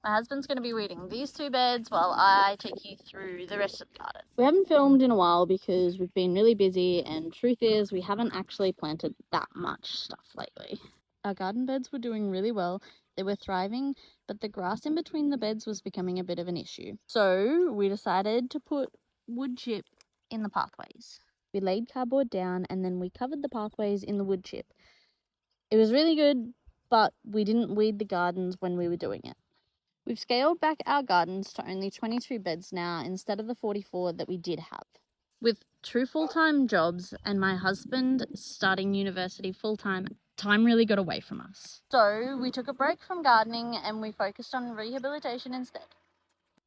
My husband's going to be weeding these 2 beds while I take you through the rest of the garden. We haven't filmed in a while because we've been really busy, and truth is we haven't actually planted that much stuff lately. Our garden beds were doing really well. They were thriving, but the grass in between the beds was becoming a bit of an issue. So we decided to put wood chip in the pathways. We laid cardboard down and then we covered the pathways in the wood chip. It was really good, but we didn't weed the gardens when we were doing it. We've scaled back our gardens to only 22 beds now instead of the 44 that we did have. With 2 full-time jobs and my husband starting university full-time, time really got away from us. So we took a break from gardening and we focused on rehabilitation instead.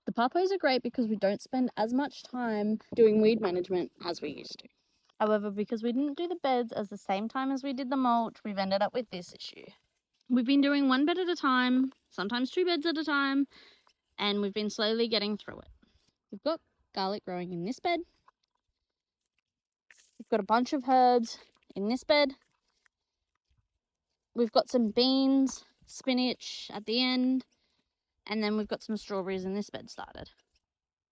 The pathways are great because we don't spend as much time doing weed management as we used to. However, because we didn't do the beds at the same time as we did the mulch, we've ended up with this issue. We've been doing 1 bed at a time, sometimes 2 beds at a time, and we've been slowly getting through it. We've got garlic growing in this bed. We've got a bunch of herbs in this bed. We've got some beans, spinach at the end, and then we've got some strawberries in this bed started.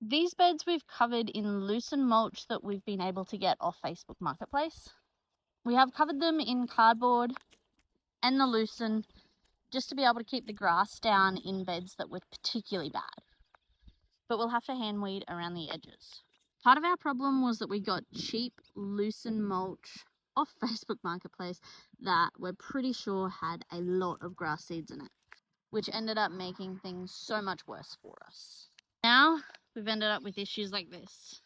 These beds we've covered in lucerne mulch that we've been able to get off Facebook Marketplace. We have covered them in cardboard and the lucerne just to be able to keep the grass down in beds that were particularly bad. But we'll have to hand weed around the edges. Part of our problem was that we got cheap lucerne mulch off Facebook Marketplace that we're pretty sure had a lot of grass seeds in it, which ended up making things so much worse for us. Now we've ended up with issues like this.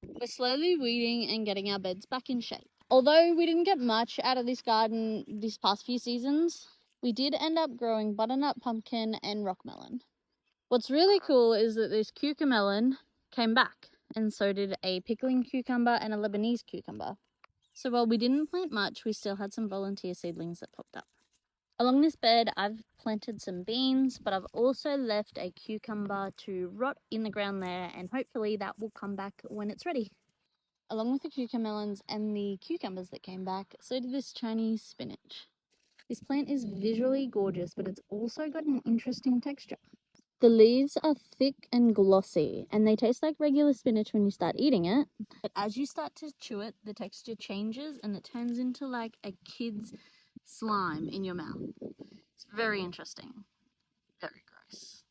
We're slowly weeding and getting our beds back in shape. Although we didn't get much out of this garden these past few seasons, we did end up growing butternut pumpkin and rock melon. What's really cool is that this cucamelon came back, and so did a pickling cucumber and a Lebanese cucumber. So while we didn't plant much, we still had some volunteer seedlings that popped up. Along this bed, I've planted some beans, but I've also left a cucumber to rot in the ground there, and hopefully that will come back when it's ready. Along with the cucamelons and the cucumbers that came back, so did this Chinese spinach. This plant is visually gorgeous, but it's also got an interesting texture. The leaves are thick and glossy, and they taste like regular spinach when you start eating it. But as you start to chew it, the texture changes and it turns into like a kid's slime in your mouth. It's very interesting. Very gross.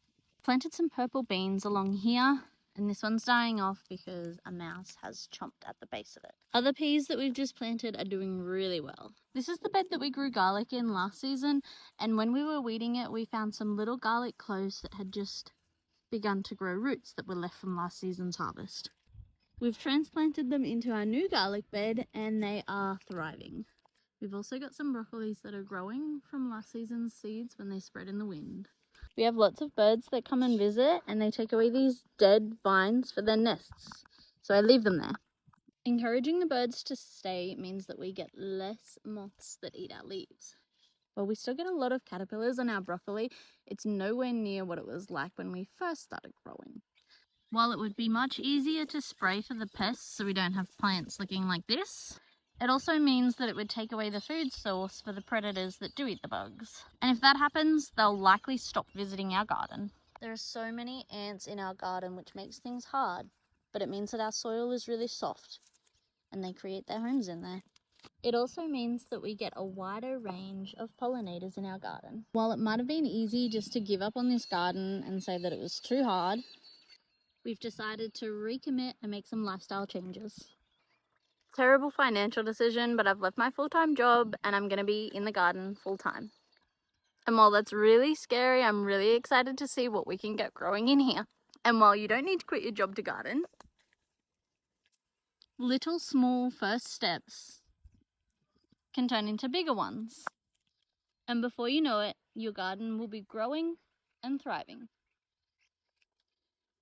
Planted some purple beans along here, and this one's dying off because a mouse has chomped at the base of it. Other peas that we've just planted are doing really well. This is the bed that we grew garlic in last season, and when we were weeding it, we found some little garlic cloves that had just begun to grow roots that were left from last season's harvest. We've transplanted them into our new garlic bed and they are thriving. We've also got some broccolis that are growing from last season's seeds when they spread in the wind. We have lots of birds that come and visit, and they take away these dead vines for their nests, so I leave them there. Encouraging the birds to stay means that we get less moths that eat our leaves. While we still get a lot of caterpillars on our broccoli, it's nowhere near what it was like when we first started growing. While it would be much easier to spray for the pests so we don't have plants looking like this, it also means that it would take away the food source for the predators that do eat the bugs. And if that happens, they'll likely stop visiting our garden. There are so many ants in our garden, which makes things hard, but it means that our soil is really soft and they create their homes in there. It also means that we get a wider range of pollinators in our garden. While it might have been easy just to give up on this garden and say that it was too hard, we've decided to recommit and make some lifestyle changes. Terrible financial decision, but I've left my full-time job and I'm going to be in the garden full-time. And while that's really scary, I'm really excited to see what we can get growing in here. And while you don't need to quit your job to garden, little small first steps can turn into bigger ones. And before you know it, your garden will be growing and thriving.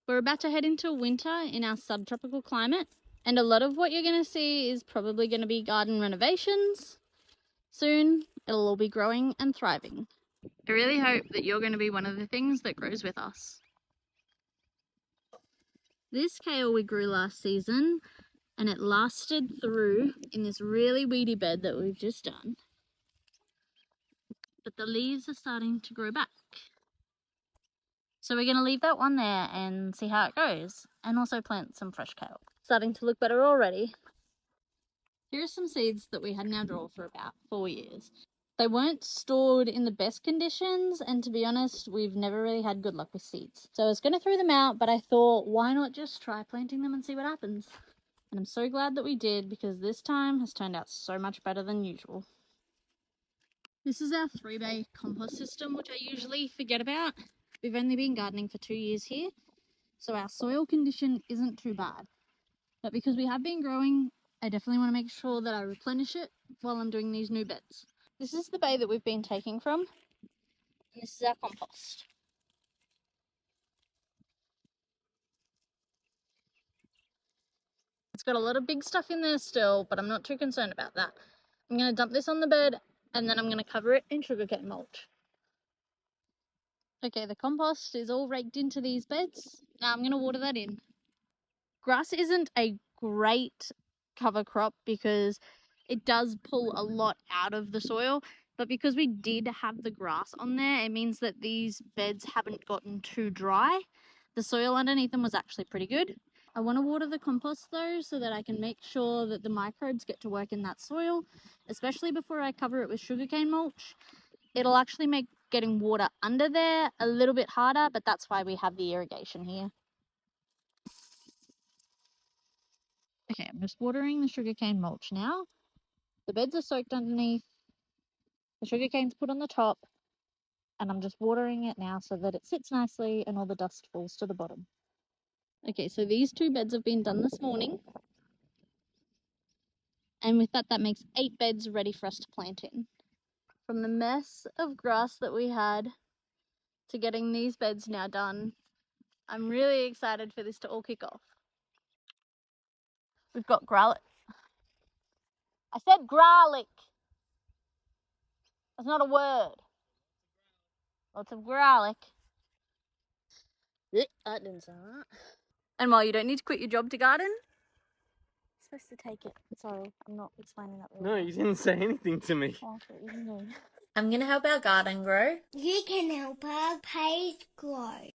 We're about to head into winter in our subtropical climate, and a lot of what you're going to see is probably going to be garden renovations. Soon, it'll all be growing and thriving. I really hope that you're going to be one of the things that grows with us. This kale we grew last season, and it lasted through in this really weedy bed that we've just done. But the leaves are starting to grow back. So we're going to leave that one there and see how it goes, and also plant some fresh kale. Starting to look better already. Here are some seeds that we had in our drawer for about 4 years. They weren't stored in the best conditions, and to be honest, we've never really had good luck with seeds. So I was going to throw them out, but I thought, why not just try planting them and see what happens? And I'm so glad that we did, because this time has turned out so much better than usual. This is our 3-bay compost system, which I usually forget about. We've only been gardening for 2 years here, so our soil condition isn't too bad. But because we have been growing, I definitely want to make sure that I replenish it while I'm doing these new beds. This is the bay that we've been taking from, and this is our compost. It's got a lot of big stuff in there still, but I'm not too concerned about that. I'm going to dump this on the bed, and then I'm going to cover it in sugarcane mulch. Okay, the compost is all raked into these beds. Now I'm going to water that in. Grass isn't a great cover crop because it does pull a lot out of the soil, but because we did have the grass on there, it means that these beds haven't gotten too dry. The soil underneath them was actually pretty good. I want to water the compost though, so that I can make sure that the microbes get to work in that soil, especially before I cover it with sugarcane mulch. It'll actually make getting water under there a little bit harder, but that's why we have the irrigation here. Okay, I'm just watering the sugarcane mulch now. The beds are soaked underneath, the sugarcane's put on the top, and I'm just watering it now so that it sits nicely and all the dust falls to the bottom. Okay, so these 2 beds have been done this morning. And with that, that makes 8 beds ready for us to plant in. From the mess of grass that we had to getting these beds now done, I'm really excited for this to all kick off. We've got garlic. I said garlic. That's not a word. Lots of garlic. That didn't sound right. And while you don't need to quit your job to garden, you're supposed to take it. Sorry, I'm not explaining that really well. No, you didn't say anything to me. Oh, okay, you know. I'm going to help our garden grow. You can help our page grow.